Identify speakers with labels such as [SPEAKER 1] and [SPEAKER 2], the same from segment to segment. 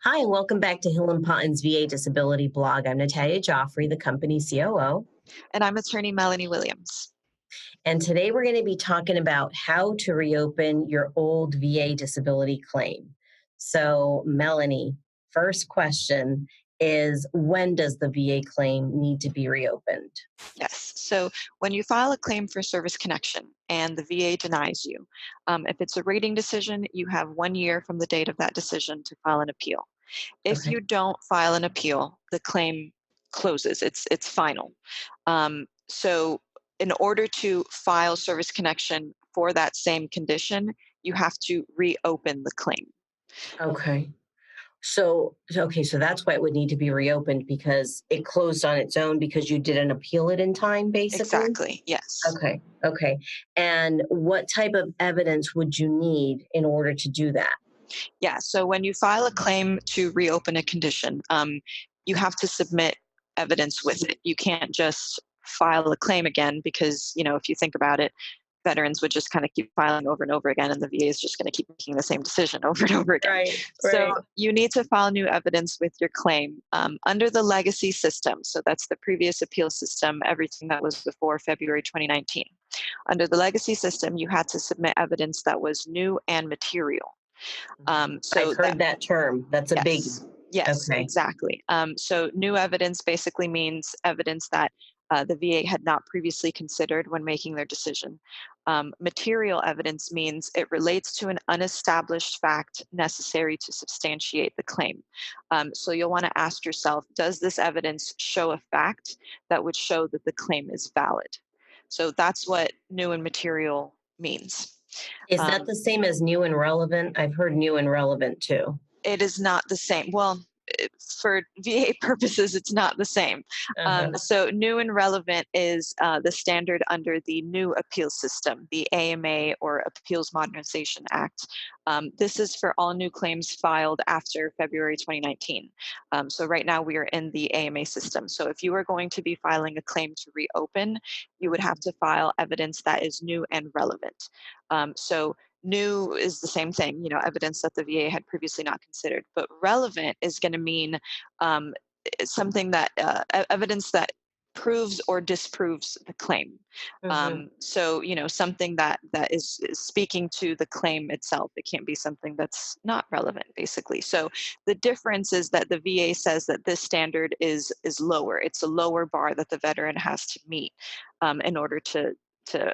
[SPEAKER 1] Hi, and welcome back to Hill and Ponton's VA Disability Blog. I'm Natalia Jofre, the company COO,
[SPEAKER 2] And I'm attorney Melanie Williams.
[SPEAKER 1] and today we're going to be talking about how to reopen your old VA disability claim. So, Melanie, first question is, when does the VA claim need to be reopened?
[SPEAKER 2] Yes. So when you file a claim for service connection and the VA denies you, if it's a rating decision, you have 1 year from the date of that decision to file an appeal. If
[SPEAKER 1] Okay.
[SPEAKER 2] you don't file an appeal, the claim closes. It's final. So in order to file service connection for that same condition, you have to reopen the claim.
[SPEAKER 1] Okay. So that's why it would need to be reopened because it closed on its own because you didn't appeal it in time, basically?
[SPEAKER 2] Exactly. Yes.
[SPEAKER 1] Okay, okay. And what type of evidence would you need in order to do that?
[SPEAKER 2] Yeah, so when you file a claim to reopen a condition, you have to submit evidence with it. You can't just file a claim again because, if you think about it, veterans would just kind of keep filing over and over again, and the VA is just going to keep making the same decision over and over again.
[SPEAKER 1] Right,
[SPEAKER 2] So
[SPEAKER 1] right.
[SPEAKER 2] you need to file new evidence with your claim under the legacy system. So that's the previous appeal system, everything that was before February 2019. Under the legacy system, you had to submit evidence that was new and material.
[SPEAKER 1] I've
[SPEAKER 2] So that
[SPEAKER 1] heard that term. That's a biggie.
[SPEAKER 2] Yes, yes,
[SPEAKER 1] Okay,
[SPEAKER 2] exactly. So new evidence basically means evidence that the VA had not previously considered when making their decision. Material evidence means it relates to an unestablished fact necessary to substantiate the claim. So you'll want to ask yourself, does this evidence show a fact that would show that the claim is valid? So that's what new and material means.
[SPEAKER 1] is that
[SPEAKER 2] Um,
[SPEAKER 1] the same as new and relevant? I've heard new and relevant too.
[SPEAKER 2] It is not the same. Well, for VA purposes, it's not the same.
[SPEAKER 1] Uh-huh.
[SPEAKER 2] So, new and relevant is the standard under the new appeal system, the AMA or Appeals Modernization Act. This is for all new claims filed after February 2019. So, right now we are in the AMA system. So, if you are going to be filing a claim to reopen, you would have to file evidence that is new and relevant. So, new is the same thing, evidence that the VA had previously not considered, but relevant is going to mean um, something that evidence that proves or disproves the claim.
[SPEAKER 1] Hmm.
[SPEAKER 2] So, something that is speaking to the claim itself. It can't be something that's not relevant, basically. So, the difference is that the VA says that this standard is lower. It's a lower bar that the veteran has to meet in order to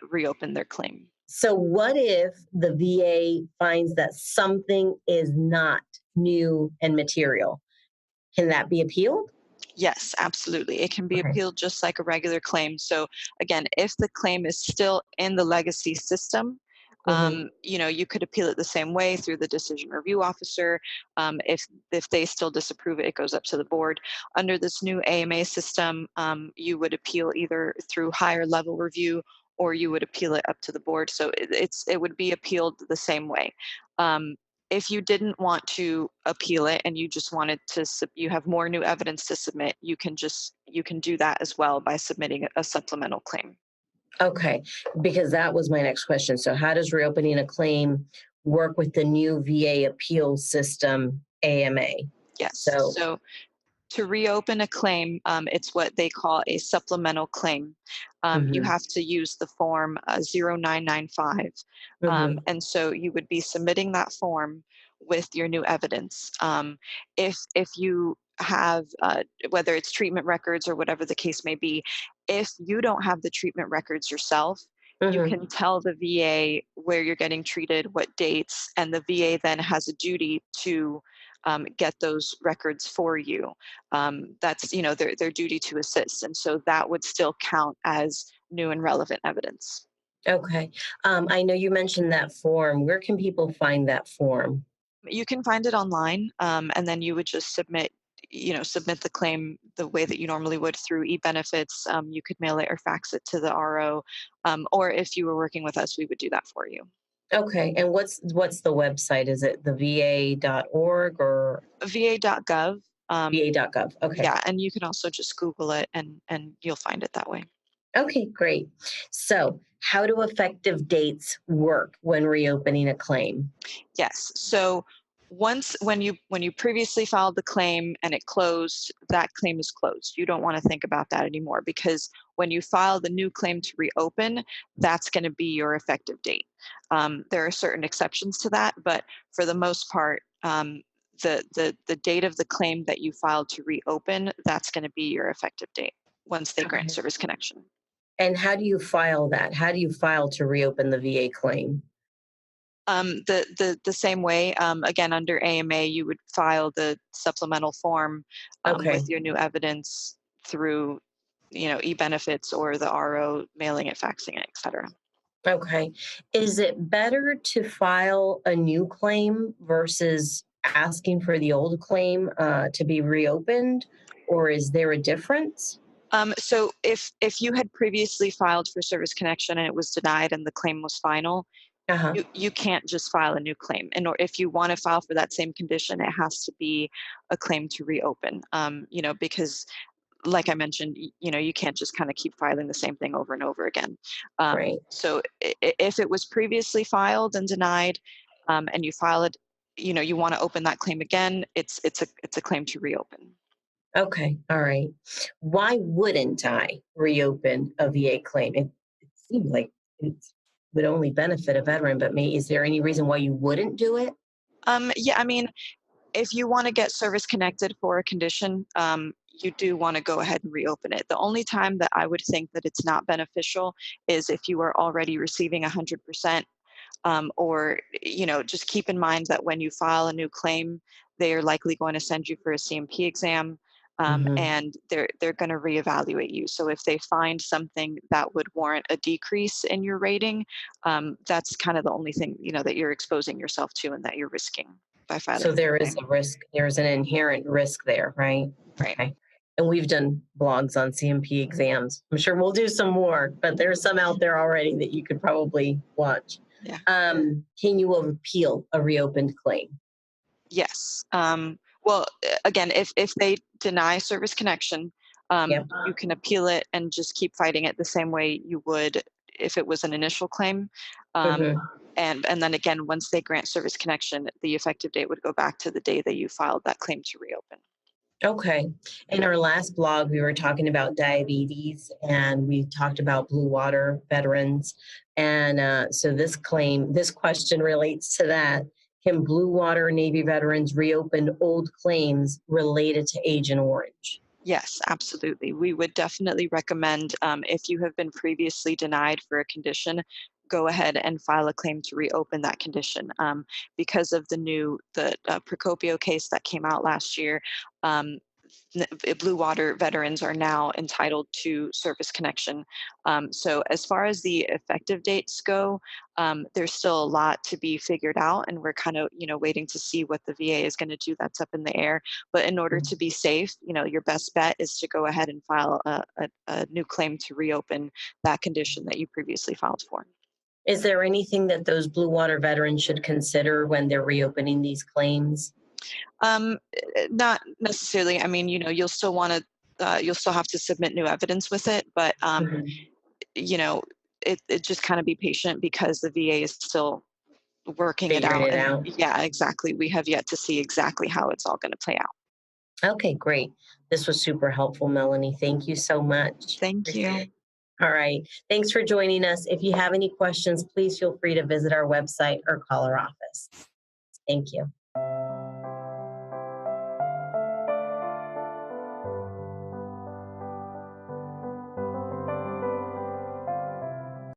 [SPEAKER 2] reopen their claim.
[SPEAKER 1] So, what if the VA finds that something is not new and material? Can that be appealed?
[SPEAKER 2] Yes, absolutely. It can be
[SPEAKER 1] Okay.
[SPEAKER 2] appealed just like a regular claim. So again, if the claim is still in the legacy system,
[SPEAKER 1] Hmm.
[SPEAKER 2] you could appeal it the same way through the decision review officer. If they still disapprove it, it goes up to the board. Under this new AMA system, you would appeal either through higher level review or you would appeal it up to the board. So it would be appealed the same way. Um, if you didn't want to appeal it and you just wanted to you have more new evidence to submit, you can do that as well by submitting a supplemental claim.
[SPEAKER 1] Okay, because that was my next question. So, how does reopening a claim work with the new VA appeal system, AMA?
[SPEAKER 2] Yes,
[SPEAKER 1] So,
[SPEAKER 2] so to reopen a claim, it's what they call a supplemental claim. You
[SPEAKER 1] mhm,
[SPEAKER 2] have to use the form 0995.
[SPEAKER 1] mhm,
[SPEAKER 2] And so you would be submitting that form with your new evidence. If you have, whether it's treatment records or whatever the case may be, if you don't have the treatment records yourself, you
[SPEAKER 1] mhm.
[SPEAKER 2] can tell the VA where you're getting treated, what dates, and the VA then has a duty to get those records for you. That's their duty to assist, and so that would still count as new and relevant evidence.
[SPEAKER 1] Okay. I know you mentioned that form. Where can people find that form?
[SPEAKER 2] You can find it online, and then you would just submit the claim the way that you normally would through e-benefits. You could mail it or fax it to the RO, or if you were working with us, we would do that for you.
[SPEAKER 1] Okay, and what's the website? Is it the va.org or
[SPEAKER 2] va.gov.
[SPEAKER 1] va.gov? Okay.
[SPEAKER 2] Yeah, and you can also just Google it, and you'll find it that way.
[SPEAKER 1] Okay, great. So, how do effective dates work when reopening a claim?
[SPEAKER 2] Yes. So Once when you previously filed the claim and it closed, that claim is closed. You don't want to think about that anymore because when you file the new claim to reopen, that's going to be your effective date. There are certain exceptions to that, but for the most part, the date of the claim that you filed to reopen, that's going to be your effective date once they grant
[SPEAKER 1] Okay.
[SPEAKER 2] service connection.
[SPEAKER 1] And how do you file that? How do you file to reopen the VA claim?
[SPEAKER 2] The same way, again, under AMA, you would file the supplemental form
[SPEAKER 1] Okay.
[SPEAKER 2] with your new evidence through, e-benefits or the RO, mailing it, faxing it, et cetera.
[SPEAKER 1] Okay. Is it better to file a new claim versus asking for the old claim to be reopened, or is there a difference?
[SPEAKER 2] So if you had previously filed for service connection and it was denied and the claim was final,
[SPEAKER 1] Uh huh.
[SPEAKER 2] you can't just file a new claim. And or if you want to file for that same condition, it has to be a claim to reopen. Because like I mentioned, you can't just kind of keep filing the same thing over and over again.
[SPEAKER 1] Right.
[SPEAKER 2] So if it was previously filed and denied, and you file it, you want to open that claim again, it's a claim to reopen.
[SPEAKER 1] Okay. All right. Why wouldn't I reopen a VA claim? It seems like it would only benefit a veteran, but me, is there any reason why you wouldn't do it?
[SPEAKER 2] Yeah, I mean, if you want to get service connected for a condition, you do want to go ahead and reopen it. The only time that I would think that it's not beneficial is if you are already receiving 100%, or just keep in mind that when you file a new claim, they are likely going to send you for a CMP exam,
[SPEAKER 1] Hmm.
[SPEAKER 2] and they're going to reevaluate you. So if they find something that would warrant a decrease in your rating, that's kind of the only thing that you're exposing yourself to and that you're risking by filing
[SPEAKER 1] So
[SPEAKER 2] a new
[SPEAKER 1] there is
[SPEAKER 2] claim.
[SPEAKER 1] a risk, there's an inherent risk there, right?
[SPEAKER 2] Right.
[SPEAKER 1] Okay. And we've done blogs on CMP exams. I'm sure we'll do some more, but there's some out there already that you could probably watch.
[SPEAKER 2] Yeah.
[SPEAKER 1] Can you appeal a reopened claim?
[SPEAKER 2] Yes. Well, again, if they deny service connection,
[SPEAKER 1] Yep.
[SPEAKER 2] you can appeal it and just keep fighting it the same way you would if it was an initial claim. Um,
[SPEAKER 1] Hmm.
[SPEAKER 2] and then again, once they grant service connection, the effective date would go back to the day that you filed that claim to reopen.
[SPEAKER 1] Okay. In our last blog, we were talking about diabetes and we talked about blue water veterans. And so this question relates to that. Can blue water Navy veterans reopen old claims related to Agent Orange?
[SPEAKER 2] Yes, absolutely. We would definitely recommend, if you have been previously denied for a condition, go ahead and file a claim to reopen that condition. Because of the Procopio case that came out last year, um, Blue Water veterans are now entitled to service connection. So as far as the effective dates go, there's still a lot to be figured out, and we're kind of waiting to see what the VA is going to do. That's up in the air. But in order to be safe, your best bet is to go ahead and file a new claim to reopen that condition that you previously filed for.
[SPEAKER 1] Is there anything that those blue water veterans should consider when they're reopening these claims?
[SPEAKER 2] Not necessarily. I mean, you'll still have to submit new evidence with it, but
[SPEAKER 1] Mhm.
[SPEAKER 2] you know, it just kind of be patient because the VA is still working it
[SPEAKER 1] Figuring
[SPEAKER 2] out.
[SPEAKER 1] it
[SPEAKER 2] And
[SPEAKER 1] out.
[SPEAKER 2] yeah, exactly. We have yet to see exactly how it's all going to play out.
[SPEAKER 1] Okay, great. This was super helpful, Melanie. Thank you so much.
[SPEAKER 2] Thank
[SPEAKER 1] Appreciate
[SPEAKER 2] you.
[SPEAKER 1] it. All right. Thanks for joining us. If you have any questions, please feel free to visit our website or call our office. Thank you.